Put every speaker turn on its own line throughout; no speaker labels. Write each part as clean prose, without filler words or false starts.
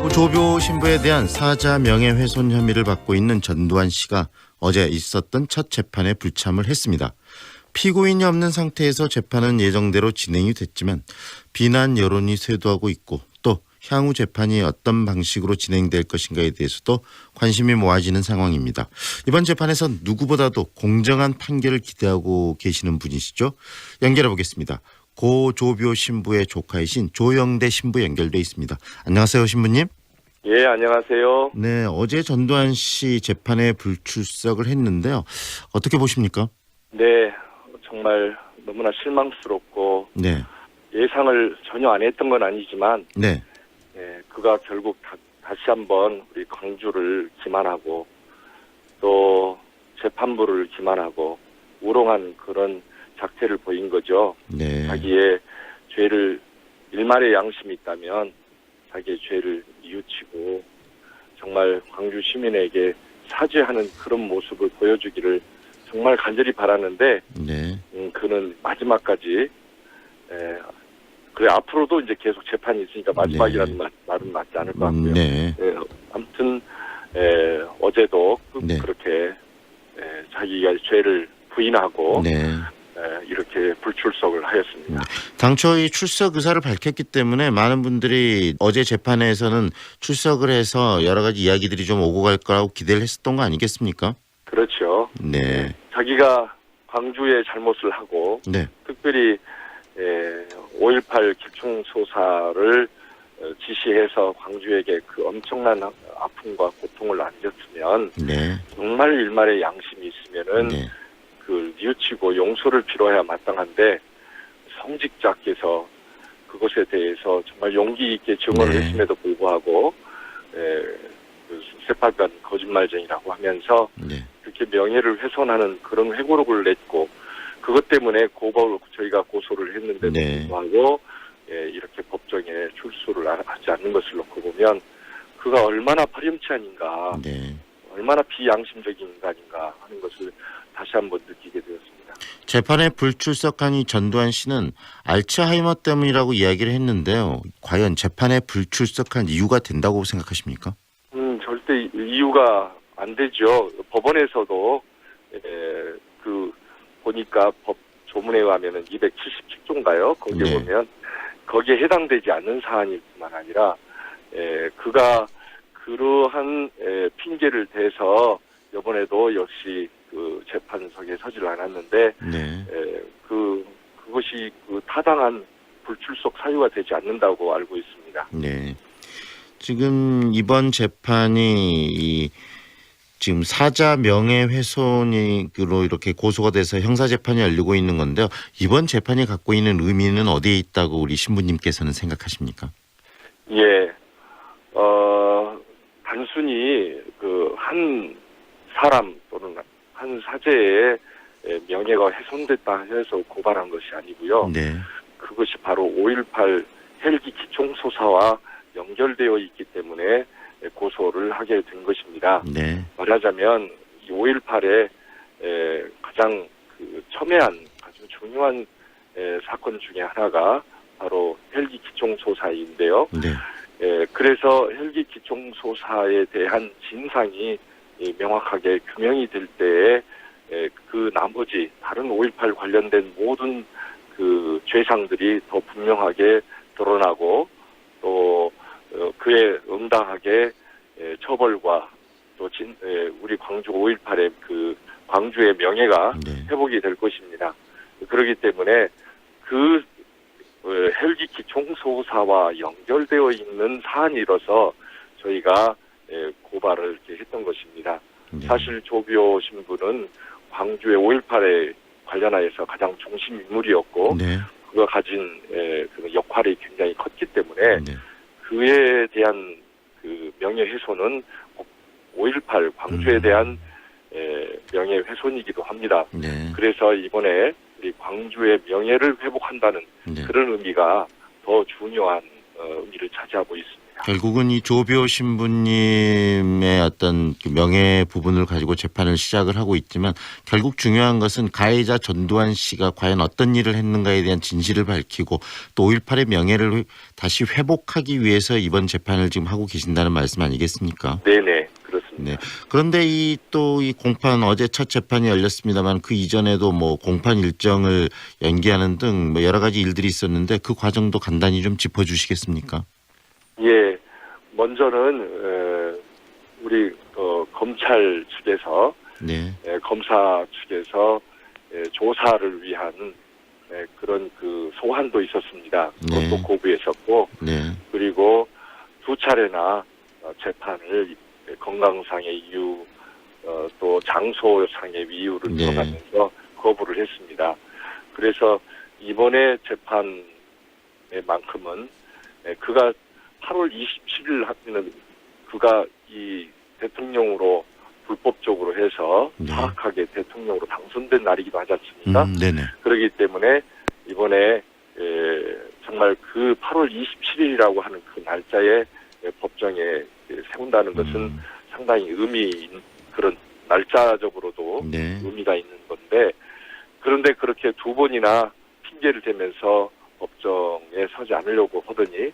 조교 신부에 대한 사자 명예훼손 혐의를 받고 있는 전두환 씨가 어제 있었던 첫 재판에 불참을 했습니다. 피고인이 없는 상태에서 재판은 예정대로 진행이 됐지만 비난 여론이 쇄도하고 있고 또 향후 재판이 어떤 방식으로 진행될 것인가에 대해서도 관심이 모아지는 상황입니다. 이번 재판에선 누구보다도 공정한 판결을 기대하고 계시는 분이시죠. 연결해 보겠습니다. 고 조교 신부의 조카이신 조영대 신부 연결돼 있습니다. 안녕하세요, 신부님.
예, 안녕하세요.
네, 어제 전두환 씨 재판에 불출석을 했는데요. 어떻게 보십니까?
네, 정말 너무나 실망스럽고
네,
예상을 전혀 안 했던 건 아니지만
네,
그가 결국 다시 한번 우리 광주를 기만하고 또 재판부를 기만하고 우롱한 그런 작태를 보인 거죠.
네,
자기의 죄를 일말의 양심이 있다면 자기의 죄를 뉘우치고 정말 광주 시민에게 사죄하는 그런 모습을 보여주기를 정말 간절히 바라는데
네,
그는 마지막까지 그래 앞으로도 이제 계속 재판이 있으니까 마지막이라는 말은 맞지 않을 것 같고요.
네,
아무튼 어제도
네.
그렇게 자기가 죄를 부인하고
네.
이렇게 불출석을 하였습니다.
당초 이 출석 의사를 밝혔기 때문에 많은 분들이 어제 재판에서는 출석을 해서 여러 가지 이야기들이 좀 오고 갈 거라고 기대를 했었던 거 아니겠습니까?
그렇죠.
네,
자기가 광주에 잘못을 하고
네,
특별히 5.18 기총소사를 지시해서 광주에게 그 엄청난 아픔과 고통을 안겼으면
네,
정말 일말의 양심이 있으면은
네,
그 뉘우치고 용서를 빌어야 마땅한데 성직자께서 그것에 대해서 정말 용기 있게 증언을
네.
했음에도 불구하고 그 새빨간 거짓말쟁이라고 하면서
네,
그렇게 명예를 훼손하는 그런 회고록을 냈고 그것 때문에 저희가 고소를 했는데도
네.
불구하고 이렇게 법정에 출소를 하지 않는 것을 놓고 보면 그가 얼마나 파렴치한인가
네.
얼마나 비양심적인 인간인가 하는 것을 다시 한번 느끼게 되었습니다.
재판에 불출석한 이 전두환 씨는 알츠하이머 때문이라고 이야기를 했는데요. 과연 재판에 불출석한 이유가 된다고 생각하십니까?
절대 이유가 안 되죠. 법원에서도 그 보니까 법 조문에 의하면은 277조인가요? 거기에
네.
보면 거기에 해당되지 않는 사안일 뿐만 아니라 그가 그러한 핑계를 대서 이번에도 역시 그 재판석에 서질 않았는데
네.
그것이 그 타당한 불출석 사유가 되지 않는다고 알고 있습니다.
네. 지금 이번 재판이 지금 사자 명예훼손으로 이렇게 고소가 돼서 형사재판이 열리고 있는 건데요. 이번 재판이 갖고 있는 의미는 어디에 있다고 우리 신부님께서는 생각하십니까?
예, 단순히 그 한 사람 또는 한 사제의 명예가 훼손됐다 해서 고발한 것이 아니고요.
네. 그것이
그것이 바로 5.18 헬기 기총소사와 연결되어 있기 때문에 고소를 하게 된 것입니다.
네.
말하자면 5.18의 가장 그 첨예한 아주 중요한 사건 중에 하나가 바로 헬기 기총소사인데요.
네.
그래서 헬기 기총소사에 대한 진상이 명확하게 규명이 될 때에 그 나머지 다른 5.18 관련된 모든 그 죄상들이 더 분명하게 드러나고 또 그에 응당하게 처벌과 또 우리 광주 5.18의 그 광주의 명예가
네.
회복이 될 것입니다. 그렇기 때문에 그 헬기 기총소사와 연결되어 있는 사안이라서 저희가 고발을 이렇게 했던 것입니다.
네.
사실 조교 신부는 광주의 5.18에 관련하여서 가장 중심 인물이었고
네.
그가 가진 그 역할이 굉장히 컸기 때문에
네.
그에 대한 그 명예훼손은 5.18 광주에 대한 명예훼손이기도 합니다.
네.
그래서 이번에 우리 광주의 명예를 회복한다는
네.
그런 의미가 더 중요한 의미를 차지하고 있습니다.
결국은 이 조비오 신부님의 어떤 그 명예 부분을 가지고 재판을 시작을 하고 있지만 결국 중요한 것은 가해자 전두환 씨가 과연 어떤 일을 했는가에 대한 진실을 밝히고 또 5.18의 명예를 다시 회복하기 위해서 이번 재판을 지금 하고 계신다는 말씀 아니겠습니까?
네네, 그렇습니다.
네. 그런데 이 또 이 공판 어제 첫 재판이 열렸습니다만 그 이전에도 뭐 공판 일정을 연기하는 등 뭐 여러 가지 일들이 있었는데 그 과정도 간단히 좀 짚어주시겠습니까?
예, 먼저는 우리 검찰 측에서
네.
검사 측에서 조사를 위한 그런 그 소환도 있었습니다. 그것도
네.
고부했었고,
네.
그리고 두 차례나 재판을 건강상의 이유, 또 장소상의 이유를
네.
들어가면서 거부를 했습니다. 그래서 이번에 재판에만큼은 그가 8월 27일 하는 그가 이 대통령으로 불법적으로 해서
네.
사악하게 대통령으로 당선된 날이기도 하지 않습니까?
네네.
그렇기 때문에 이번에 정말 그 8월 27일이라고 하는 그 날짜에 법정에 세운다는 것은 상당히 의미 있는 그런 날짜적으로도
네.
의미가 있는 건데, 그런데 그렇게 두 번이나 핑계를 대면서 법정에 서지 않으려고 하더니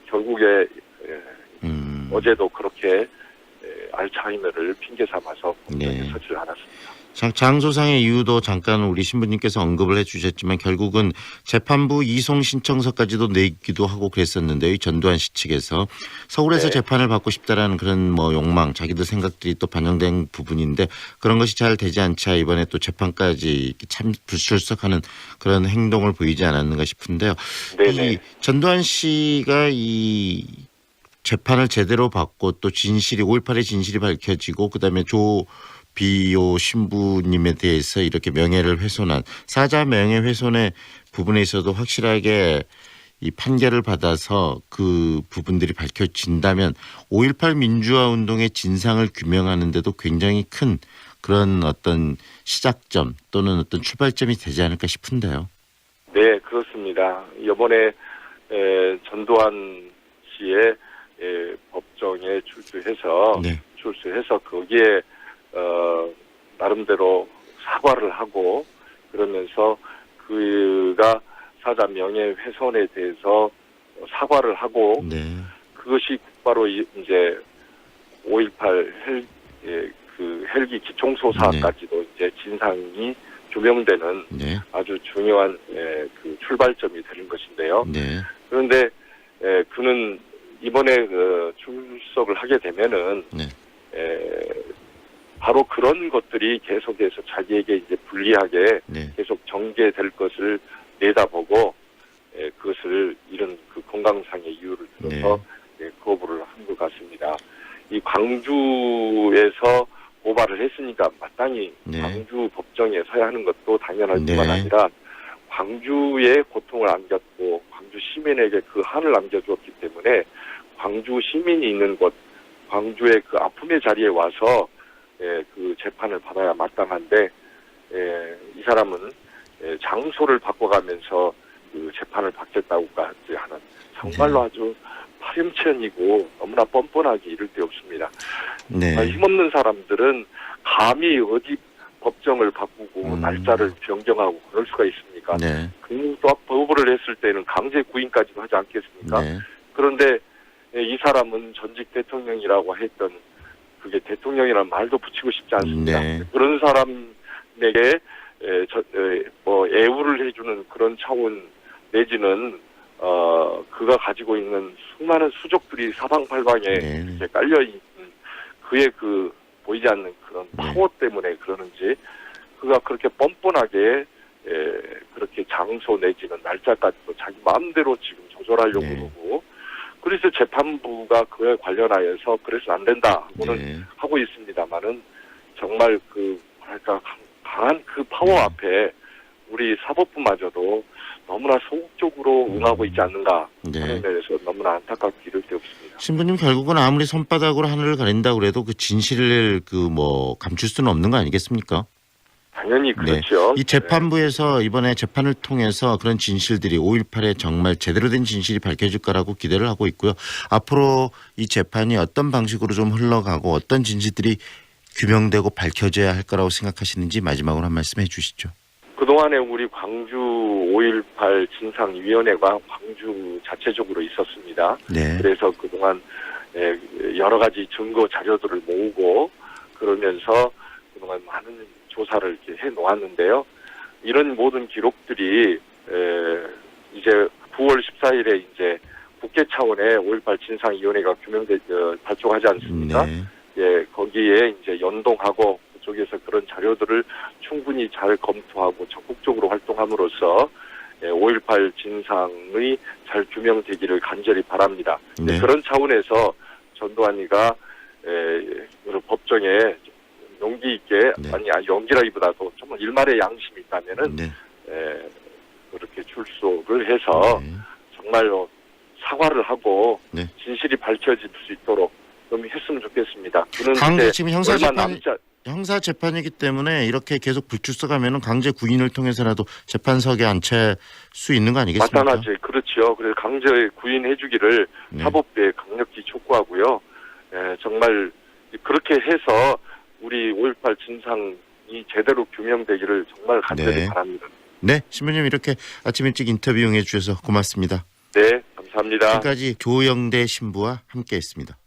결국에 어제도 그렇게 알츠하이머를 핑계 삼아서 법정에
네.
서지를 않았습니다.
장소상의 이유도 잠깐 우리 신부님께서 언급을 해주셨지만 결국은 재판부 이송 신청서까지도 내기도 하고 그랬었는데요. 이 전두환 씨 측에서 서울에서
네.
재판을 받고 싶다라는 그런 뭐 욕망, 자기들 생각들이 또 반영된 부분인데 그런 것이 잘 되지 않자 이번에 또 재판까지 참 불출석하는 그런 행동을 보이지 않았는가 싶은데요.
네네.
이 전두환 씨가 이 재판을 제대로 받고 또 진실이 5.18의 진실이 밝혀지고 그다음에 조비오 신부님에 대해서 이렇게 명예를 훼손한 사자 명예훼손의 부분에 있어도 확실하게 이 판결을 받아서 그 부분들이 밝혀진다면 5.18 민주화 운동의 진상을 규명하는 데도 굉장히 큰 그런 어떤 시작점 또는 어떤 출발점이 되지 않을까 싶은데요.
네, 그렇습니다. 이번에 전두환 씨의 법정에 출두해서 거기에 나름대로 사과를 하고 그러면서 그가 사자 명예훼손에 대해서 사과를 하고
네.
그것이 바로 이제 5.18 헬기 기총소사까지도 이제 진상이 규명되는
네.
아주 중요한 그 출발점이 되는 것인데요.
네.
그런데 그는 이번에 출석을 하게 되면은
네.
바로 그런 것들이 계속해서 자기에게 이제 불리하게
네.
계속 전개될 것을 내다보고 그것을 이런 그 건강상의 이유를 들어서 거부를 한 것 같습니다. 이 광주에서 고발을 했으니까 마땅히
네.
광주 법정에 서야 하는 것도 당연할 뿐만
네.
아니라 광주에 고통을 안겼고 광주 시민에게 그 한을 안겨주었기 때문에 광주 시민이 있는 곳, 광주의 그 아픔의 자리에 와서 그 재판을 받아야 마땅한데 이 사람은 장소를 바꿔가면서 그 재판을 받겠다고까지 하는 정말로 아주 파렴치한이고 너무나 뻔뻔하기 이를 데 없습니다.
네.
힘없는 사람들은 감히 어디 법정을 바꾸고 날짜를 변경하고 그럴 수가 있습니까?
네.
또 거부를 했을 때는 강제 구인까지도 하지 않겠습니까?
네.
그런데 이 사람은 전직 대통령이라고 했던 그게 대통령이라는 말도 붙이고 싶지 않습니다.
네.
그런 사람에게 애우를 해주는 그런 차원 내지는 그가 가지고 있는 수많은 수족들이 사방팔방에
네.
이렇게 깔려 있는 그의 그 보이지 않는 그런 파워 때문에 그러는지 그가 그렇게 뻔뻔하게 그렇게 장소 내지는 날짜까지도 자기 마음대로 지금 조절하려고 그러고 그래서 재판부가 그에 관련하여서 그래서 안 된다 하고는 하고 있습니다만은 정말 그 뭐랄까 강한 그 파워 앞에 우리 사법부마저도 너무나 소극적으로 응하고 있지 않는가 하는 면에서 너무나 안타깝게 이를 데 없습니다.
신부님 결국은 아무리 손바닥으로 하늘을 가린다고 그래도 그 진실을 감출 수는 없는 거 아니겠습니까?
당연히 그렇죠.
이 재판부에서 이번에 재판을 통해서 그런 진실들이 5.18에 정말 제대로 된 진실이 밝혀질 거라고 기대를 하고 있고요. 앞으로 이 재판이 어떤 방식으로 좀 흘러가고 어떤 진실들이 규명되고 밝혀져야 할 거라고 생각하시는지 마지막으로 한 말씀 해 주시죠.
그동안에 우리 광주 5.18 진상위원회가 광주 자체적으로 있었습니다.
네.
그래서 그동안 여러 가지 증거 자료들을 모으고 그러면서 그동안 많은 조사를 이렇게 해 놓았는데요. 이런 모든 기록들이 이제 9월 14일에 이제 국회 차원의 5.18 진상위원회가 발족하지 않습니까?
네.
예, 거기에 이제 연동하고 그쪽에서 그런 자료들을 충분히 잘 검토하고 적극적으로 활동함으로써 5.18 진상의 잘 규명되기를 간절히 바랍니다.
네.
그런 차원에서 전두환이가 법정에 용기 있게
네.
아니 용기라기보다도 정말 일말의 양심이 있다면은
네.
그렇게 출석을 해서
네.
정말로 사과를 하고
네.
진실이 밝혀질 수 있도록 좀 했으면 좋겠습니다. 그는
강제
이제
지금 형사 재판이기 때문에 이렇게 계속 불출석하면은 강제 구인을 통해서라도 재판석에 앉힐 수 있는 거 아니겠습니까?
마찬가지 그렇죠. 그래서 강제 구인해주기를
네.
사법부에 강력히 촉구하고요. 정말 그렇게 해서 우리 5.18 진상이 제대로 규명되기를 정말 간절히
네.
바랍니다.
네, 신부님 이렇게 아침 일찍 인터뷰 응해 주셔서 고맙습니다.
네, 감사합니다.
지금까지 조영대 신부와 함께했습니다.